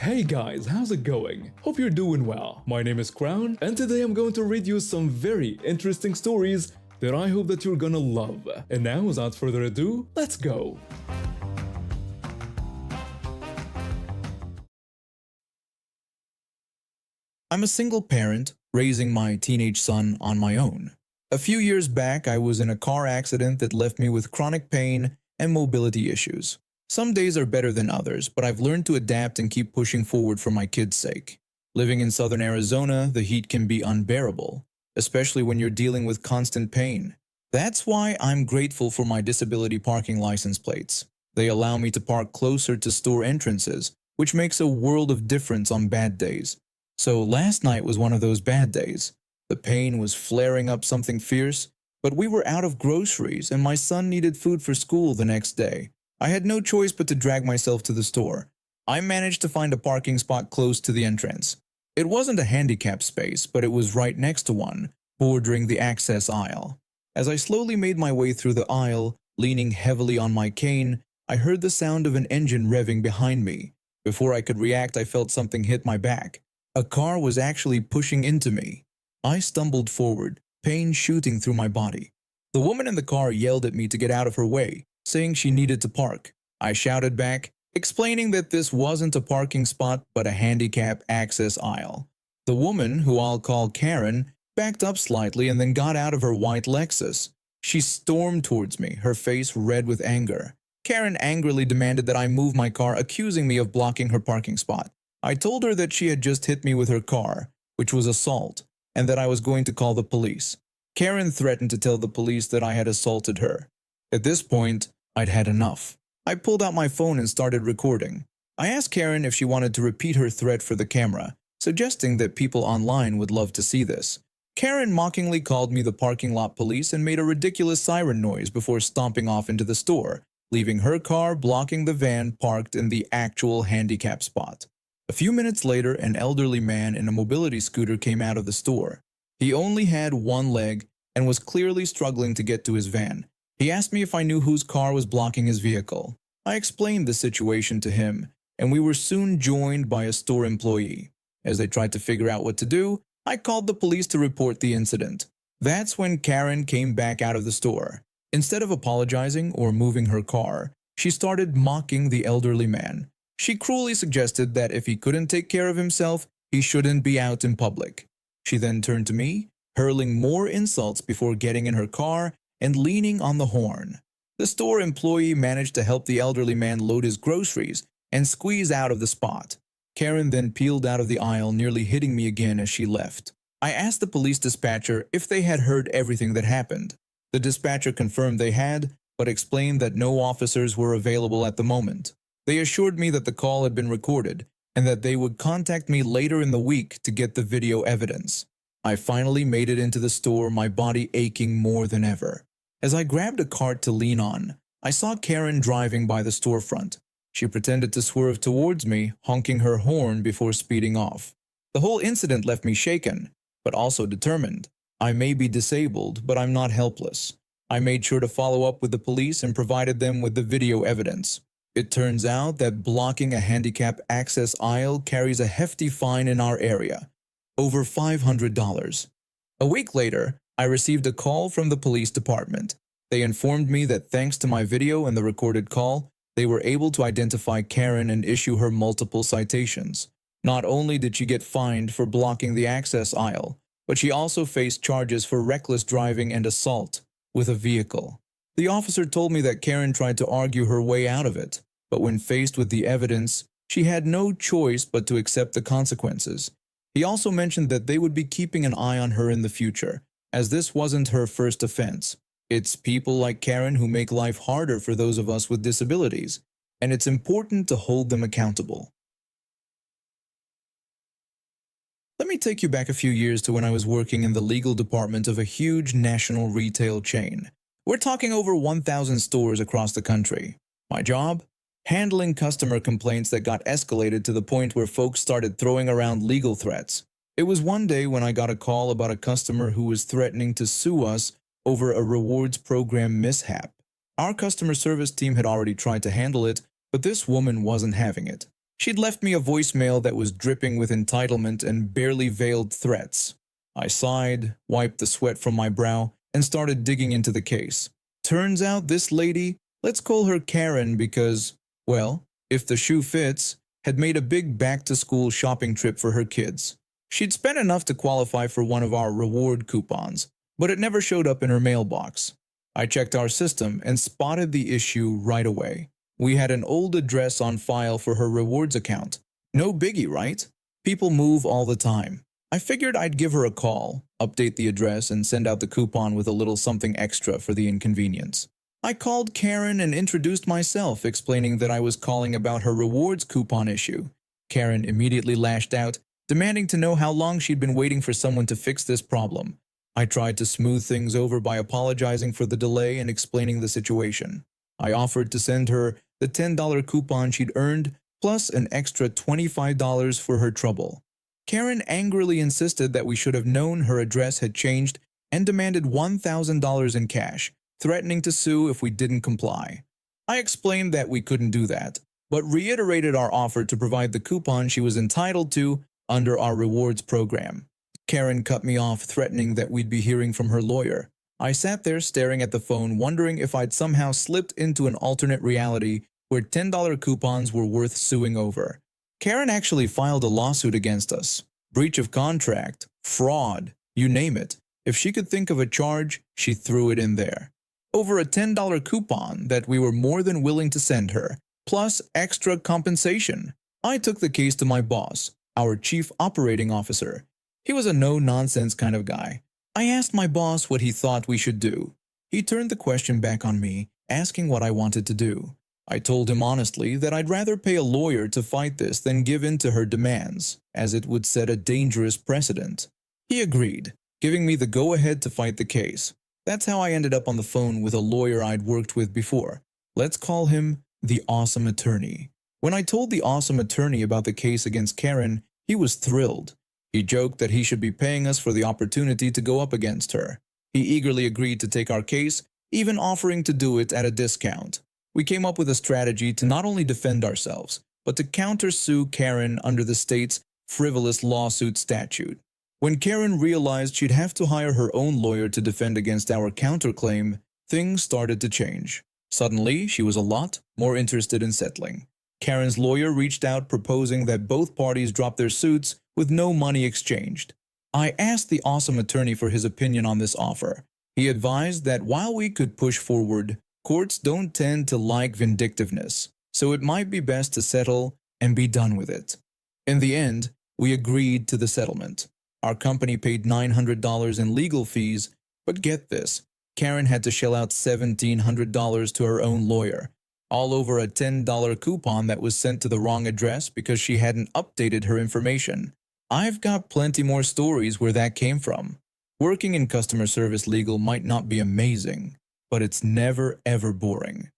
Hey guys, how's it going? Hope you're doing well. My name is Crown, and today I'm going to read you some very interesting stories that I hope that you're gonna love. And now, without further ado, let's go! I'm a single parent, raising my teenage son on my own. A few years back, I was in a car accident that left me with chronic pain and mobility issues. Some days are better than others, but I've learned to adapt and keep pushing forward for my kids' sake. Living in southern Arizona, the heat can be unbearable, especially when you're dealing with constant pain. That's why I'm grateful for my disability parking license plates. They allow me to park closer to store entrances, which makes a world of difference on bad days. So last night was one of those bad days. The pain was flaring up something fierce, but we were out of groceries and my son needed food for school the next day. I had no choice but to drag myself to the store. I managed to find a parking spot close to the entrance. It wasn't a handicap space, but it was right next to one, bordering the access aisle. As I slowly made my way through the aisle, leaning heavily on my cane, I heard the sound of an engine revving behind me. Before I could react, I felt something hit my back. A car was actually pushing into me. I stumbled forward, pain shooting through my body. The woman in the car yelled at me to get out of her way, saying she needed to park. I shouted back, explaining that this wasn't a parking spot but a handicap access aisle. The woman, who I'll call Karen, backed up slightly and then got out of her white Lexus. She stormed towards me, her face red with anger. Karen angrily demanded that I move my car, accusing me of blocking her parking spot. I told her that she had just hit me with her car, which was assault, and that I was going to call the police. Karen threatened to tell the police that I had assaulted her. At this point, I'd had enough. I pulled out my phone and started recording. I asked Karen if she wanted to repeat her threat for the camera, suggesting that people online would love to see this. Karen mockingly called me the parking lot police and made a ridiculous siren noise before stomping off into the store, leaving her car blocking the van parked in the actual handicap spot. A few minutes later, an elderly man in a mobility scooter came out of the store. He only had one leg and was clearly struggling to get to his van. He asked me if I knew whose car was blocking his vehicle. I explained the situation to him, and we were soon joined by a store employee. As they tried to figure out what to do, I called the police to report the incident. That's when Karen came back out of the store. Instead of apologizing or moving her car, she started mocking the elderly man. She cruelly suggested that if he couldn't take care of himself, he shouldn't be out in public. She then turned to me, hurling more insults before getting in her car and leaning on the horn. The store employee managed to help the elderly man load his groceries and squeeze out of the spot. Karen then peeled out of the aisle, nearly hitting me again as she left. I asked the police dispatcher if they had heard everything that happened. The dispatcher confirmed they had, but explained that no officers were available at the moment. They assured me that the call had been recorded and that they would contact me later in the week to get the video evidence. I finally made it into the store, my body aching more than ever. As I grabbed a cart to lean on, I saw Karen driving by the storefront. She pretended to swerve towards me, honking her horn before speeding off. The whole incident left me shaken, but also determined. I may be disabled, but I'm not helpless. I made sure to follow up with the police and provided them with the video evidence. It turns out that blocking a handicap access aisle carries a hefty fine in our area, over $500. A week later, I received a call from the police department. They informed me that thanks to my video and the recorded call, they were able to identify Karen and issue her multiple citations. Not only did she get fined for blocking the access aisle, but she also faced charges for reckless driving and assault with a vehicle. The officer told me that Karen tried to argue her way out of it, but when faced with the evidence, she had no choice but to accept the consequences. He also mentioned that they would be keeping an eye on her in the future, as this wasn't her first offense. It's people like Karen who make life harder for those of us with disabilities, and it's important to hold them accountable. Let me take you back a few years to when I was working in the legal department of a huge national retail chain. We're talking over 1,000 stores across the country. My job? Handling customer complaints that got escalated to the point where folks started throwing around legal threats. It was one day when I got a call about a customer who was threatening to sue us over a rewards program mishap. Our customer service team had already tried to handle it, but this woman wasn't having it. She'd left me a voicemail that was dripping with entitlement and barely veiled threats. I sighed, wiped the sweat from my brow, and started digging into the case. Turns out this lady, let's call her Karen because, well, if the shoe fits, had made a big back-to-school shopping trip for her kids. She'd spent enough to qualify for one of our reward coupons, but it never showed up in her mailbox. I checked our system and spotted the issue right away. We had an old address on file for her rewards account. No biggie, right? People move all the time. I figured I'd give her a call, update the address, and send out the coupon with a little something extra for the inconvenience. I called Karen and introduced myself, explaining that I was calling about her rewards coupon issue. Karen immediately lashed out, demanding to know how long she'd been waiting for someone to fix this problem. I tried to smooth things over by apologizing for the delay and explaining the situation. I offered to send her the $10 coupon she'd earned, plus an extra $25 for her trouble. Karen angrily insisted that we should have known her address had changed and demanded $1,000 in cash, threatening to sue if we didn't comply. I explained that we couldn't do that, but reiterated our offer to provide the coupon she was entitled to under our rewards program. Karen cut me off, threatening that we'd be hearing from her lawyer. I sat there staring at the phone, wondering if I'd somehow slipped into an alternate reality where $10 coupons were worth suing over. Karen actually filed a lawsuit against us. Breach of contract, fraud, you name it. If she could think of a charge, she threw it in there. Over a $10 coupon that we were more than willing to send her, plus extra compensation. I took the case to my boss, our chief operating officer. He was a no-nonsense kind of guy. I asked my boss what he thought we should do. He turned the question back on me, asking what I wanted to do. I told him honestly that I'd rather pay a lawyer to fight this than give in to her demands, as it would set a dangerous precedent. He agreed, giving me the go-ahead to fight the case. That's how I ended up on the phone with a lawyer I'd worked with before. Let's call him the Awesome Attorney. When I told the Awesome Attorney about the case against Karen, he was thrilled. He joked that he should be paying us for the opportunity to go up against her. He eagerly agreed to take our case, even offering to do it at a discount. We came up with a strategy to not only defend ourselves, but to countersue Karen under the state's frivolous lawsuit statute. When Karen realized she'd have to hire her own lawyer to defend against our counterclaim, things started to change. Suddenly, she was a lot more interested in settling. Karen's lawyer reached out proposing that both parties drop their suits with no money exchanged. I asked the Awesome Attorney for his opinion on this offer. He advised that while we could push forward, courts don't tend to like vindictiveness, so it might be best to settle and be done with it. In the end, we agreed to the settlement. Our company paid $900 in legal fees, but get this, Karen had to shell out $1,700 to her own lawyer, all over a $10 coupon that was sent to the wrong address because she hadn't updated her information. I've got plenty more stories where that came from. Working in customer service legal might not be amazing, but it's never ever boring.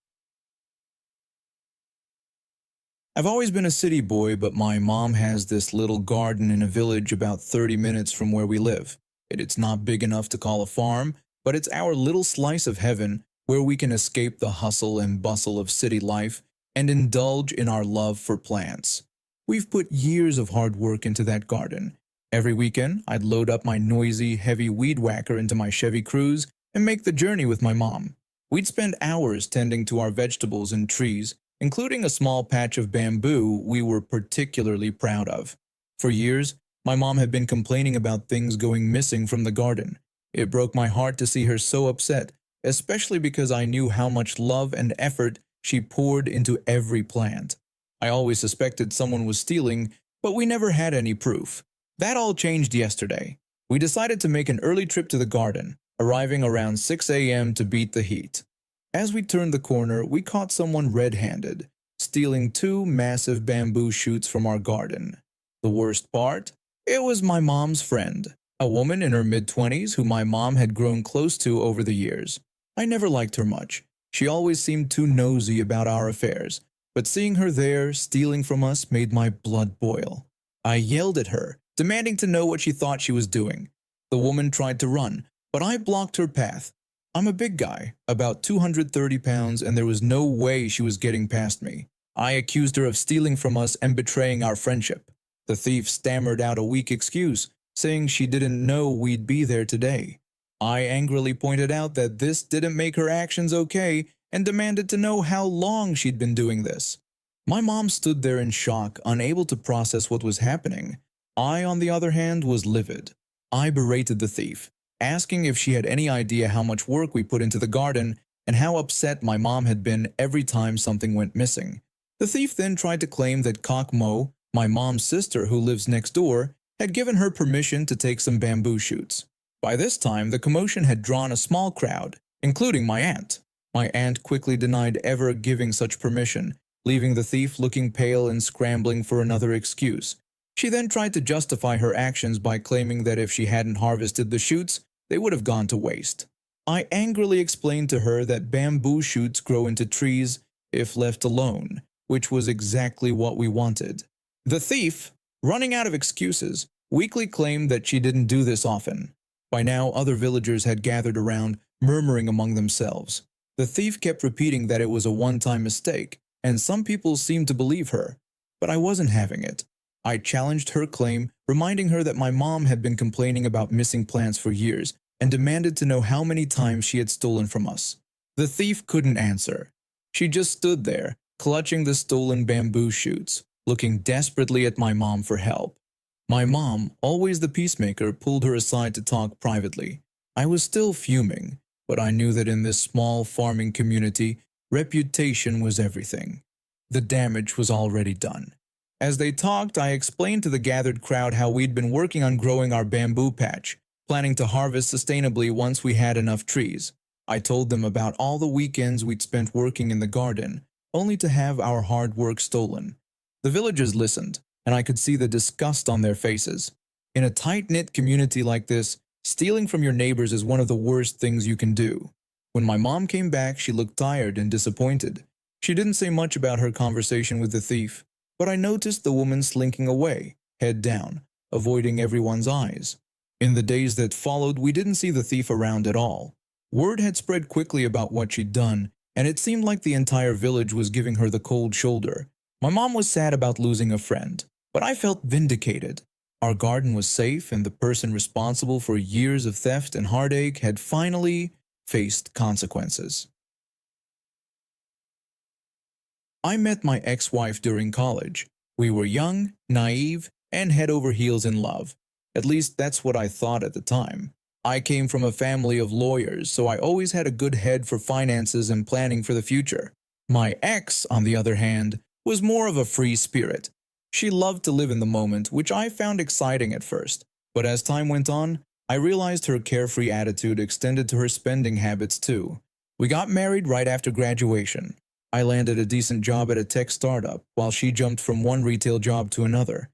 I've always been a city boy, but my mom has this little garden in a village about 30 minutes from where we live. It's not big enough to call a farm, but it's our little slice of heaven where we can escape the hustle and bustle of city life and indulge in our love for plants. We've put years of hard work into that garden. Every weekend, I'd load up my noisy, heavy weed whacker into my Chevy Cruze and make the journey with my mom. We'd spend hours tending to our vegetables and trees, including a small patch of bamboo we were particularly proud of. For years, my mom had been complaining about things going missing from the garden. It broke my heart to see her so upset, especially because I knew how much love and effort she poured into every plant. I always suspected someone was stealing, but we never had any proof. That all changed yesterday. We decided to make an early trip to the garden, arriving around 6 a.m. to beat the heat. As we turned the corner, we caught someone red-handed, stealing 2 massive bamboo shoots from our garden. The worst part? It was my mom's friend, a woman in her mid-20s who my mom had grown close to over the years. I never liked her much. She always seemed too nosy about our affairs, but seeing her there, stealing from us, made my blood boil. I yelled at her, demanding to know what she thought she was doing. The woman tried to run, but I blocked her path. I'm a big guy, about 230 pounds, and there was no way she was getting past me. I accused her of stealing from us and betraying our friendship. The thief stammered out a weak excuse, saying she didn't know we'd be there today. I angrily pointed out that this didn't make her actions okay and demanded to know how long she'd been doing this. My mom stood there in shock, unable to process what was happening. I, on the other hand, was livid. I berated the thief, asking if she had any idea how much work we put into the garden and how upset my mom had been every time something went missing. The thief then tried to claim that Kok Mo, my mom's sister who lives next door, had given her permission to take some bamboo shoots. By this time, the commotion had drawn a small crowd, including my aunt. My aunt quickly denied ever giving such permission, leaving the thief looking pale and scrambling for another excuse. She then tried to justify her actions by claiming that if she hadn't harvested the shoots, they would have gone to waste. I angrily explained to her that bamboo shoots grow into trees if left alone, which was exactly what we wanted. The thief, running out of excuses, weakly claimed that she didn't do this often. By now, other villagers had gathered around, murmuring among themselves. The thief kept repeating that it was a one-time mistake, and some people seemed to believe her. But I wasn't having it. I challenged her claim, reminding her that my mom had been complaining about missing plants for years, and demanded to know how many times she had stolen from us. The thief couldn't answer. She just stood there, clutching the stolen bamboo shoots, looking desperately at my mom for help. My mom, always the peacemaker, pulled her aside to talk privately. I was still fuming, but I knew that in this small farming community, reputation was everything. The damage was already done. As they talked, I explained to the gathered crowd how we'd been working on growing our bamboo patch, planning to harvest sustainably once we had enough trees. I told them about all the weekends we'd spent working in the garden, only to have our hard work stolen. The villagers listened, and I could see the disgust on their faces. In a tight-knit community like this, stealing from your neighbors is one of the worst things you can do. When my mom came back, she looked tired and disappointed. She didn't say much about her conversation with the thief, but I noticed the woman slinking away, head down, avoiding everyone's eyes. In the days that followed, we didn't see the thief around at all. Word had spread quickly about what she'd done, and it seemed like the entire village was giving her the cold shoulder. My mom was sad about losing a friend, but I felt vindicated. Our garden was safe, and the person responsible for years of theft and heartache had finally faced consequences. I met my ex-wife during college. We were young, naive, and head over heels in love. At least that's what I thought at the time. I came from a family of lawyers, so I always had a good head for finances and planning for the future. My ex, on the other hand, was more of a free spirit. She loved to live in the moment, which I found exciting at first. But as time went on, I realized her carefree attitude extended to her spending habits too. We got married right after graduation. I landed a decent job at a tech startup, while she jumped from one retail job to another.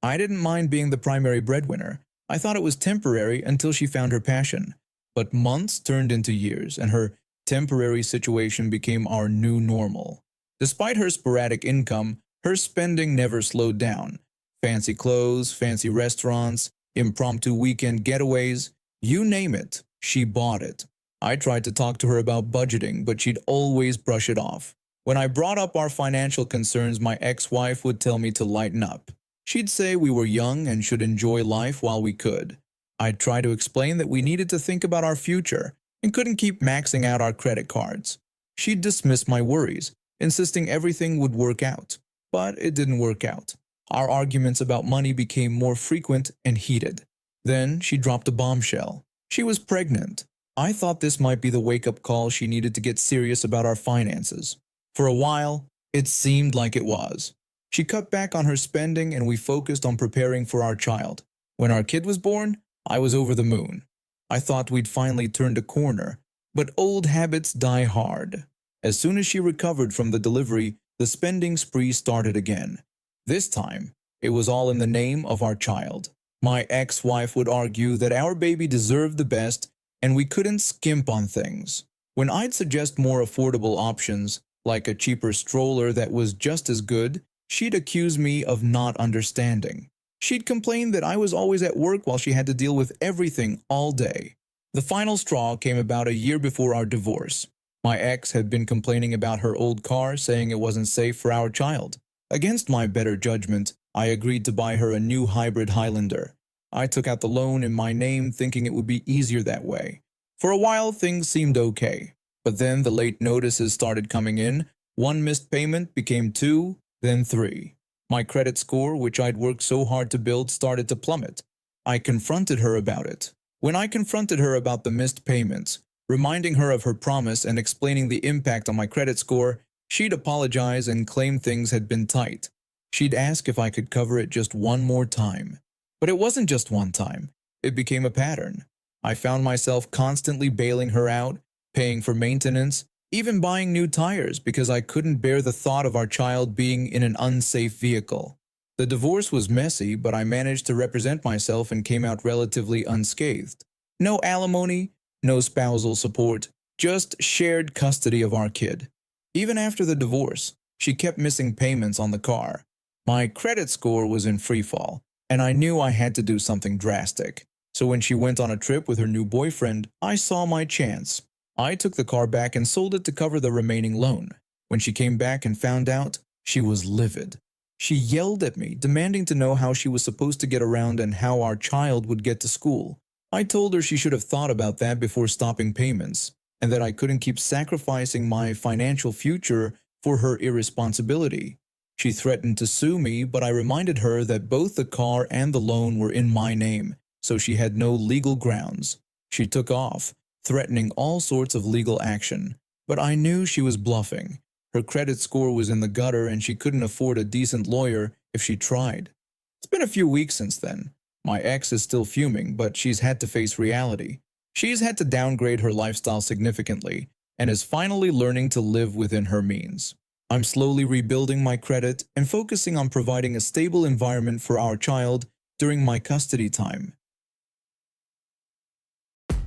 I didn't mind being the primary breadwinner. I thought it was temporary until she found her passion. But months turned into years, and her temporary situation became our new normal. Despite her sporadic income, her spending never slowed down. Fancy clothes, fancy restaurants, impromptu weekend getaways, you name it, she bought it. I tried to talk to her about budgeting, but she'd always brush it off. When I brought up our financial concerns, my ex-wife would tell me to lighten up. She'd say we were young and should enjoy life while we could. I'd try to explain that we needed to think about our future and couldn't keep maxing out our credit cards. She'd dismiss my worries, insisting everything would work out. But it didn't work out. Our arguments about money became more frequent and heated. Then she dropped a bombshell. She was pregnant. I thought this might be the wake-up call she needed to get serious about our finances. For a while, it seemed like it was. She cut back on her spending and we focused on preparing for our child. When our kid was born, I was over the moon. I thought we'd finally turned a corner, but old habits die hard. As soon as she recovered from the delivery, the spending spree started again. This time, it was all in the name of our child. My ex-wife would argue that our baby deserved the best and we couldn't skimp on things. When I'd suggest more affordable options, like a cheaper stroller that was just as good, she'd accuse me of not understanding. She'd complain that I was always at work while she had to deal with everything all day. The final straw came about a year before our divorce. My ex had been complaining about her old car, saying it wasn't safe for our child. Against my better judgment, I agreed to buy her a new hybrid Highlander. I took out the loan in my name, thinking it would be easier that way. For a while, things seemed okay. But then the late notices started coming in. One missed payment became two, then three. My credit score, which I'd worked so hard to build, started to plummet. I confronted her about it. When I confronted her about the missed payments, reminding her of her promise and explaining the impact on my credit score, she'd apologize and claim things had been tight. She'd ask if I could cover it just one more time. But it wasn't just one time. It became a pattern. I found myself constantly bailing her out, paying for maintenance, even buying new tires because I couldn't bear the thought of our child being in an unsafe vehicle. The divorce was messy, but I managed to represent myself and came out relatively unscathed. No alimony, no spousal support, just shared custody of our kid. Even after the divorce, she kept missing payments on the car. My credit score was in freefall, and I knew I had to do something drastic. So when she went on a trip with her new boyfriend, I saw my chance. I took the car back and sold it to cover the remaining loan. When she came back and found out, she was livid. She yelled at me, demanding to know how she was supposed to get around and how our child would get to school. I told her she should have thought about that before stopping payments, and that I couldn't keep sacrificing my financial future for her irresponsibility. She threatened to sue me, but I reminded her that both the car and the loan were in my name, so she had no legal grounds. She took off, threatening all sorts of legal action, but I knew she was bluffing. Her credit score was in the gutter and she couldn't afford a decent lawyer if she tried. It's been a few weeks since then. My ex is still fuming, but she's had to face reality. She's had to downgrade her lifestyle significantly and is finally learning to live within her means. I'm slowly rebuilding my credit and focusing on providing a stable environment for our child during my custody time.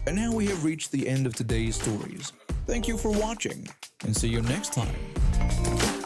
And now we have reached the end of today's stories. Thank you for watching, and see you next time.